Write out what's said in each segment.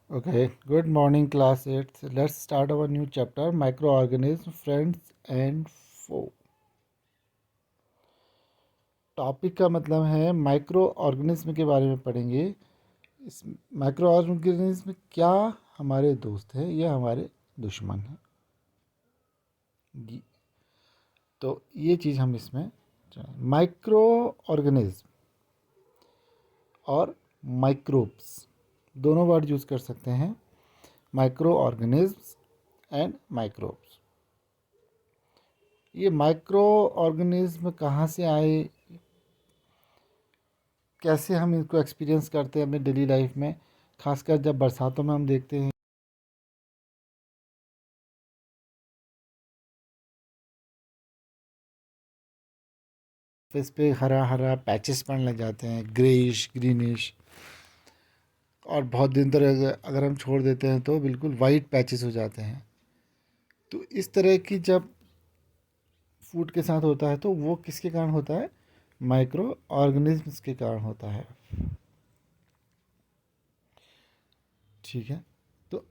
Okay, good morning, class 8. Let's start our new chapter microorganism, friends and foe. Topic का मतलब है micro organism के बारे में पढ़ेंगे। इस माइक्रो ऑर्गेनिज्म क्या हमारे दोस्त हैं या हमारे दुश्मन हैं, तो ये चीज़ हम इसमें माइक्रो ऑर्गेनिज्म और माइक्रोब्स दोनों वर्ड यूज़ कर सकते हैं। Micro organism and microbes. ये माइक्रो ऑर्गेनिज्म कहाँ से आए, कैसे हम इनको एक्सपीरियंस करते हैं अपने डेली लाइफ में, खासकर जब बरसातों में हम देखते हैं फेस पे हरा हरा पैचेस पड़ने लग जाते हैं, ग्रेइश ग्रीनिश, और बहुत दिन तक अगर हम छोड़ देते हैं तो बिल्कुल वाइट पैचेस हो जाते हैं। तो इस तरह की जब फूड के साथ होता है तो वो किसके कारण होता है? माइक्रो ऑर्गेनिज्म्स के कारण होता है। ठीक है, तो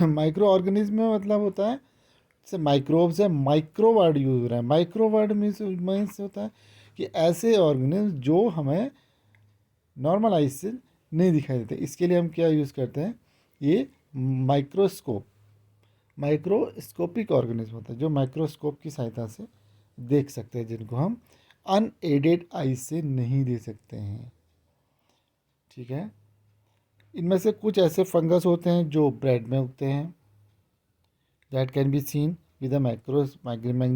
माइक्रो ऑर्गेनिज्म में मतलब होता है जैसे माइक्रोब्स है, माइक्रो वर्ड यूज हो रहा है। माइक्रो वर्ड मीन्स होता है कि ऐसे ऑर्गेनिज्म जो हमें नॉर्मल आइज से नहीं दिखाई देते। इसके लिए हम क्या यूज़ करते हैं? ये माइक्रोस्कोप, माइक्रोस्कोपिक ऑर्गेनिज्म होता है जो माइक्रोस्कोप की सहायता से देख सकते हैं, जिनको हम अनएडेड आइज से नहीं दे सकते हैं। ठीक है, इनमें से कुछ ऐसे फंगस होते हैं जो ब्रेड में उगते हैं, that can be seen with a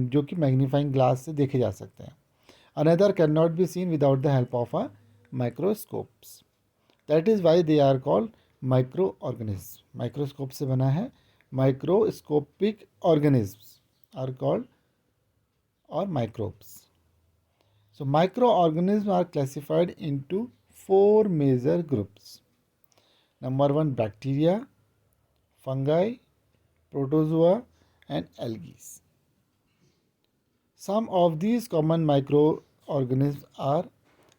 जो कि मैग्नीफाइंग ग्लास से देखे जा सकते हैं। Another can not be seen without the help of a microscopes, that is why they are called microorganism. Microscope से बना है, माइक्रोस्कोपिक ऑर्गेनिज्म आर कॉल्ड और microbes. So microorganisms are classified into four major groups. Number one, bacteria, fungi, protozoa and algae. Some of these common microorganisms are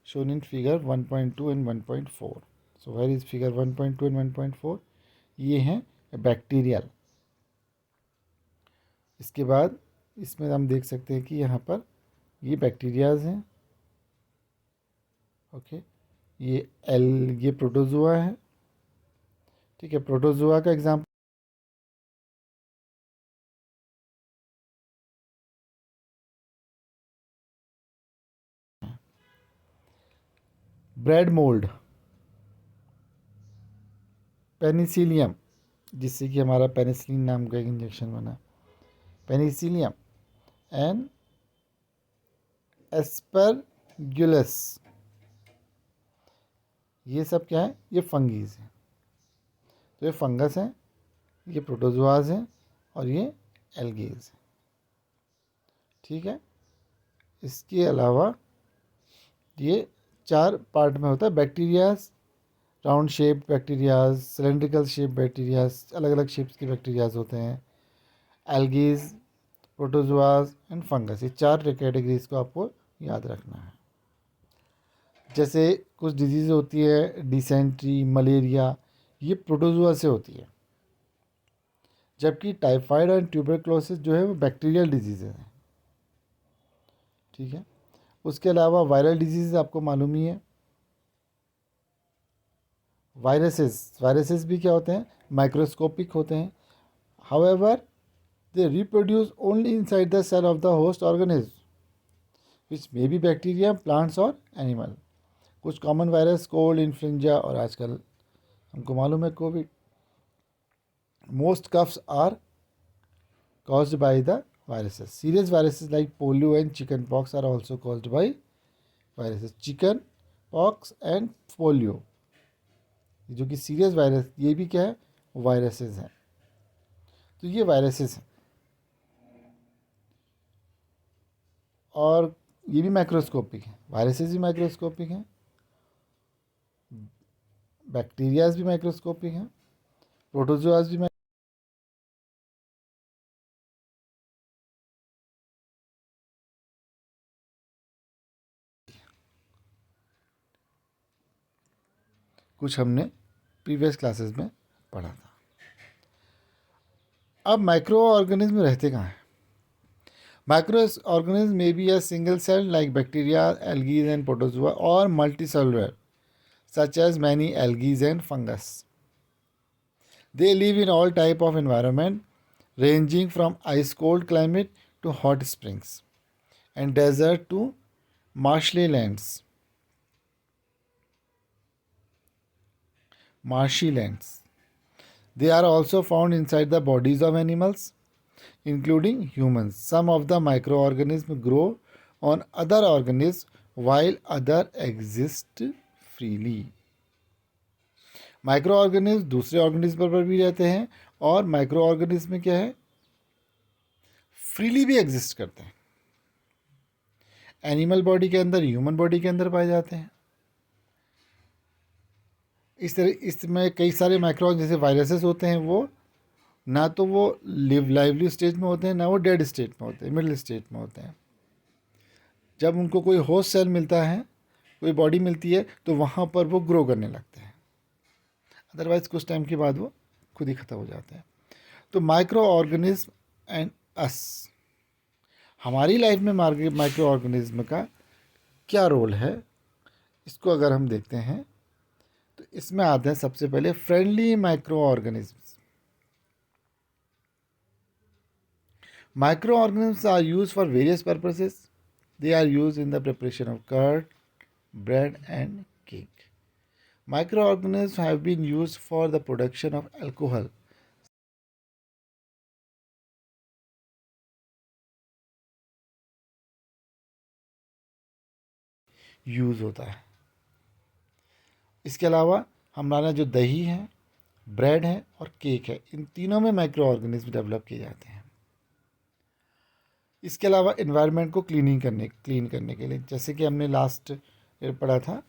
shown in figure 1.2 and 1.4. So where is figure 1.2 and 1.4? ये हैं bacterial. इसके बाद इसमें हम देख सकते हैं कि यहाँ पर ये बैक्टीरियाज हैं। ओके, ये प्रोटोजोआ है। ठीक है, प्रोटोजोआ का एग्जाम्पल ब्रेड मोल्ड, पेनिसिलियम, जिससे कि हमारा पेनिसिलिन नाम का एक इंजेक्शन बना, पेनिसिलियम एंड एस्परगुलस। ये सब क्या है? ये फंगीज हैं। तो ये फंगस हैं, ये प्रोटोजोआज हैं और ये एल्गीज हैं। ठीक है, इसके अलावा ये चार पार्ट में होता है। Bacterias, round shape bacterias, cylindrical shape bacterias, अलग अलग शेप्स के बैक्टीरियाज होते हैं। एल्गीज, प्रोटोजोआज एंड फंगस, ये चार कैटेगरीज को आपको याद रखना है। जैसे कुछ डिजीज़ होती है, डिसेंट्री, मलेरिया, ये प्रोटोजोआ से होती है, जबकि टाइफाइड एंड ट्यूबरक्लोसिस जो है वो बैक्टीरियल डिजीज़ है। ठीक है, उसके अलावा वायरल डिजीज़ आपको मालूम ही है। वायरसेस भी क्या होते हैं? माइक्रोस्कोपिक होते हैं। However they reproduce only inside the cell of the host organism, which may be bacteria, plants और एनिमल। कुछ कॉमन वायरस, कोल्ड, इन्फ्लुएंजा और आजकल हमको मालूम है Covid. Most coughs are caused by the viruses. Serious viruses like polio and chicken pox are also caused by viruses. Chicken pox and polio, जो कि serious virus, ये भी क्या है? वायरसेस हैं। तो ये वायरसेस हैं और ये भी माइक्रोस्कोपिक है। वायरसेस भी माइक्रोस्कोपिक हैं, बैक्टीरियाज भी माइक्रोस्कोपिक हैं, प्रोटोजोआज भी कुछ हमने प्रीवियस क्लासेस में पढ़ा था। अब माइक्रो ऑर्गेनिज्म रहते कहाँ हैं? Microorganism may be a single cell like bacteria, algae and protozoa, और multicellular such as many algae and fungus. They live in all type of environment ranging from ice cold climate to hot springs and desert to marshy lands. Marshy lands. They are also found inside the bodies of animals, including humans. Some of the microorganisms grow on other organisms while other exist freely. Micro organism दूसरे organism पर भी रहते हैं, और micro organism में क्या है, freely भी एग्जिस्ट करते हैं। एनिमल बॉडी के अंदर, ह्यूमन बॉडी के अंदर पाए जाते हैं। इस तरह इसमें कई सारे माइक्रो, जैसे वायरसेस होते हैं, वो ना तो वो लाइवली स्टेज में होते हैं, ना वो डेड स्टेट में होते हैं, मिडिल स्टेट में होते हैं। जब उनको कोई होस्ट सेल मिलता है, कोई बॉडी मिलती है, तो वहाँ पर वो ग्रो करने लगते हैं, अदरवाइज कुछ टाइम के बाद वो खुद ही ख़त्म हो जाते हैं। तो माइक्रो ऑर्गेनिज्म एंड अस, हमारी लाइफ में माइक्रो ऑर्गेनिज्म का क्या रोल है, इसको अगर हम देखते हैं तो इसमें आते हैं सबसे पहले friendly microorganisms. Microorganisms are use for various purposes. They are use in the preparation of curd, bread and cake. Microorganisms have been used for the production of alcohol. Use होता है। इसके अलावा हमारा जो दही है, bread है और केक है, इन तीनों में माइक्रो ऑर्गेनिज्म डेवलप किए जाते हैं। इसके अलावा इन्वायरमेंट को क्लीन करने के लिए, जैसे कि हमने लास्ट ईयर पढ़ा था,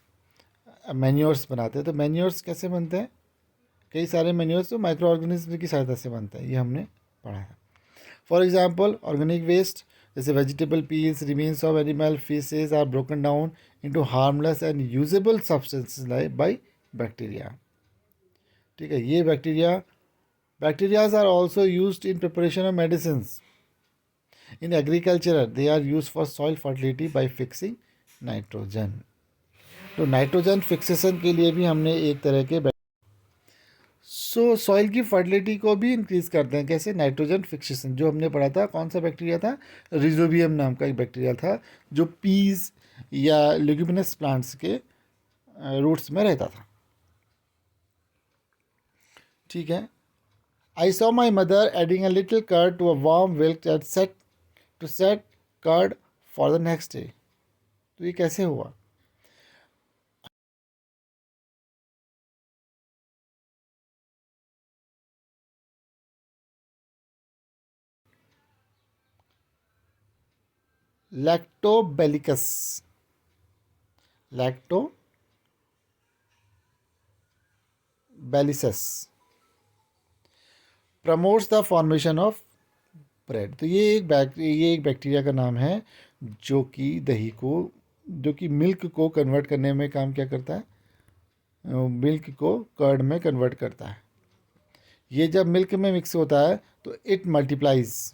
मैन्योर्स बनाते हैं। तो मैन्योर्स कैसे बनते हैं? कई सारे मैन्योर्स तो माइक्रो ऑर्गेनिज्म की सहायता से बनता है, ये हमने पढ़ा है। फॉर एग्जाम्पल, ऑर्गेनिक वेस्ट जैसे vegetable peels, remains of animal faeces are broken down into harmless and usable substances like by bacteria. ठीक है, ये bacterias are also used in preparation of medicine. In agriculture they are use for soil fertility by fixing nitrogen. तो nitrogen fixation के लिए भी हमने एक तरह के सॉइल की फर्टिलिटी को भी इंक्रीज करते हैं। कैसे? नाइट्रोजन फिक्सेशन, जो हमने पढ़ा था, कौन सा बैक्टीरिया था? रिजोबियम नाम का एक बैक्टीरिया था, जो पीज या लेग्यूमिनस प्लांट्स के रूट्स में रहता था। ठीक है। I saw my mother adding a little curd to a warm milk and set curd for the next day. तो ये कैसे हुआ? Lactobacillus promotes the formation of bread. तो ये एक बैक्टीरिया का नाम है, जो कि मिल्क को कन्वर्ट करने में काम क्या करता है? मिल्क को कर्ड में कन्वर्ट करता है। ये जब मिल्क में मिक्स होता है तो इट मल्टीप्लाइज,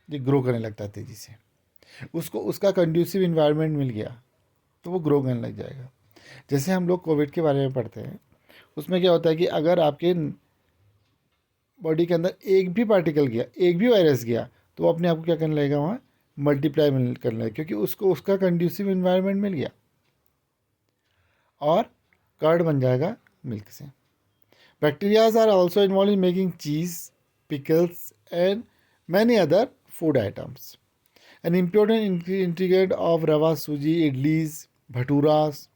ये ग्रो करने लगता है तेज़ी से। उसको उसका कंड्यूसिव इन्वायरमेंट मिल गया तो वो ग्रो करने लग जाएगा। जैसे हम लोग कोविड के बारे में पढ़ते हैं, उसमें क्या होता है कि अगर आपके बॉडी के अंदर एक भी पार्टिकल गया, एक भी वायरस गया, तो वो अपने आप को क्या करने लगेगा? वहाँ मल्टीप्लाई करने लगेगा, क्योंकि उसको उसका कंड्यूसिव इन्वायरमेंट मिल गया और कर्ड बन जाएगा मिल्क से। Bacterias are also involve in making cheese, pickles and many other food items. An important ingredient of rava, suji, idlis, bhaturas,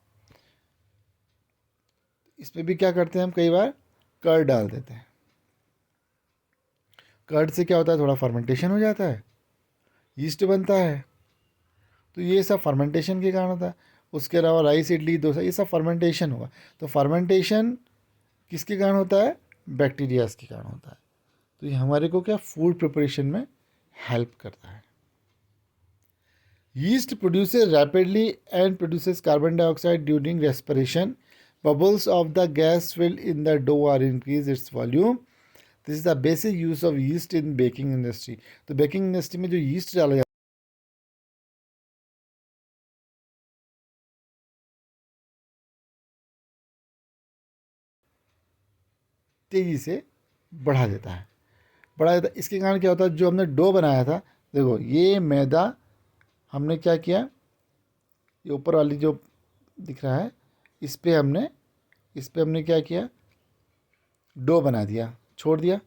इसमें भी क्या करते हैं हम? कई बार कर्ड डाल देते हैं। कर्ड से क्या होता है? थोड़ा फर्मेंटेशन हो जाता है, यीस्ट बनता है। तो ये सब फर्मेंटेशन के कारण होता है। उसके अलावा राइस, इडली, डोसा, ये सब फर्मेंटेशन होगा। तो फर्मेंटेशन किसके कारण होता है? बैक्टीरियाज के कारण होता है। तो ये हमारे को क्या फूड प्रिपरेशन में हेल्प करता है। Yeast produces rapidly and produces carbon dioxide during respiration. Bubbles of the gas filled in the dough are increase its volume. This is the basic use of yeast in baking industry. तो baking industry में जो yeast डाला जाता है तेजी से बढ़ा देता है, इसके कारण क्या होता है, जो हमने डो बनाया था, देखो ये मैदा हमने क्या किया, ये ऊपर वाली जो दिख रहा है इस पे हमने क्या किया, डो बना दिया, छोड़ दिया।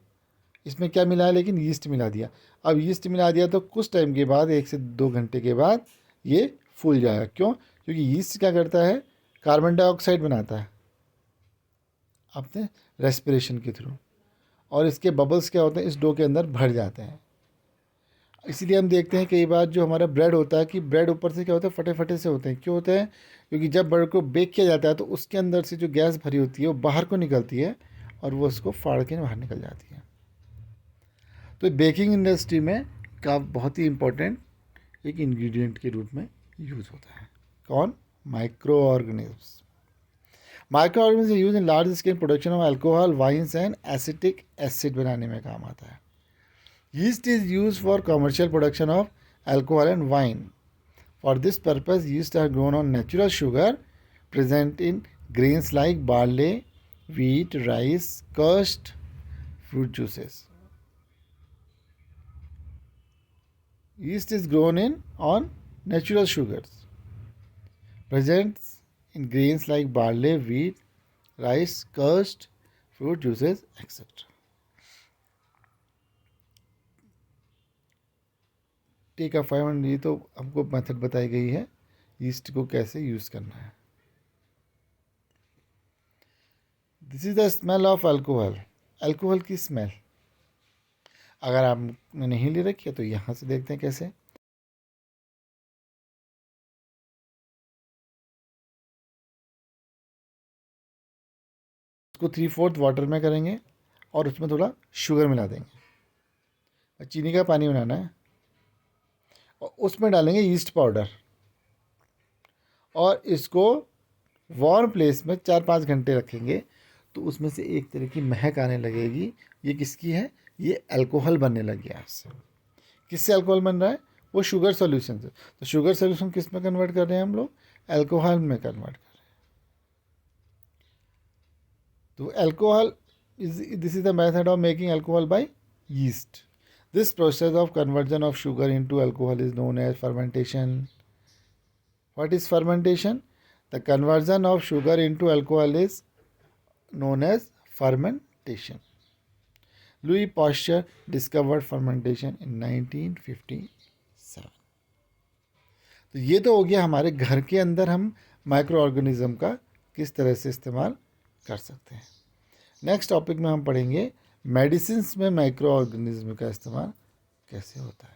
इसमें क्या मिला है, लेकिन यीस्ट मिला दिया। अब यीस्ट मिला दिया तो कुछ टाइम के बाद, 1 से 2 घंटे के बाद ये फूल जाएगा। क्यों? क्योंकि यीस्ट क्या करता है, कार्बन डाइऑक्साइड बनाता है अपने रेस्पिरेशन के थ्रू, और इसके बबल्स क्या होते हैं, इस डो के अंदर भर जाते हैं। इसीलिए हम देखते हैं कई बार जो हमारा ब्रेड होता है, कि ब्रेड ऊपर से क्या होता है, फटे फटे से होते हैं। क्यों होते हैं? क्योंकि जब ब्रेड को बेक किया जाता है तो उसके अंदर से जो गैस भरी होती है वो बाहर को निकलती है, और वो उसको फाड़ के बाहर निकल जाती है। तो बेकिंग इंडस्ट्री में का बहुत ही इम्पोर्टेंट एक इंग्रेडिएंट के रूप में यूज़ होता है। कौन? Microorganisms. Microorganism use in large scale production of alcohol, wines and acetic acid बनाने में काम आता है। Yeast is used for commercial production of alcohol and wine. For this purpose, yeast are grown on natural sugar present in grains like barley, wheat, rice, cust, fruit juices. Yeast is grown on natural sugars present in grains like barley, wheat, rice, cust, fruit juices, etc. Take a 500, ये तो हमको method बताई गई है yeast को कैसे use करना है। This is the smell of alcohol. Alcohol की स्मेल अगर आपने नहीं ले रखी है तो यहाँ से देखते हैं कैसे। इसको 3/4 वाटर में करेंगे और उसमें थोड़ा शुगर मिला देंगे। चीनी का पानी बनाना है और उसमें डालेंगे यीस्ट पाउडर, और इसको वार्म प्लेस में 4-5 घंटे रखेंगे तो उसमें से एक तरह की महक आने लगेगी। ये किसकी है? ये अल्कोहल बनने लग गया इससे। किससे अल्कोहल बन रहा है? वो शुगर सॉल्यूशन से। तो शुगर सॉल्यूशन किस में कन्वर्ट कर रहे हैं हम लोग? अल्कोहल में कन्वर्ट कर रहे हैं। तो alcohol this is the method of making alcohol by yeast. This process of conversion of sugar into alcohol is known as fermentation. What is fermentation? The conversion of sugar into alcohol is known as fermentation. Louis Pasteur discovered fermentation in 1957. तो ये तो हो गया हमारे घर के अंदर हम माइक्रो ऑर्गेनिज्म का किस तरह से इस्तेमाल कर सकते हैं। नेक्स्ट टॉपिक में हम पढ़ेंगे मेडिसिन्स में माइक्रो ऑर्गेनिज्म का इस्तेमाल कैसे होता है।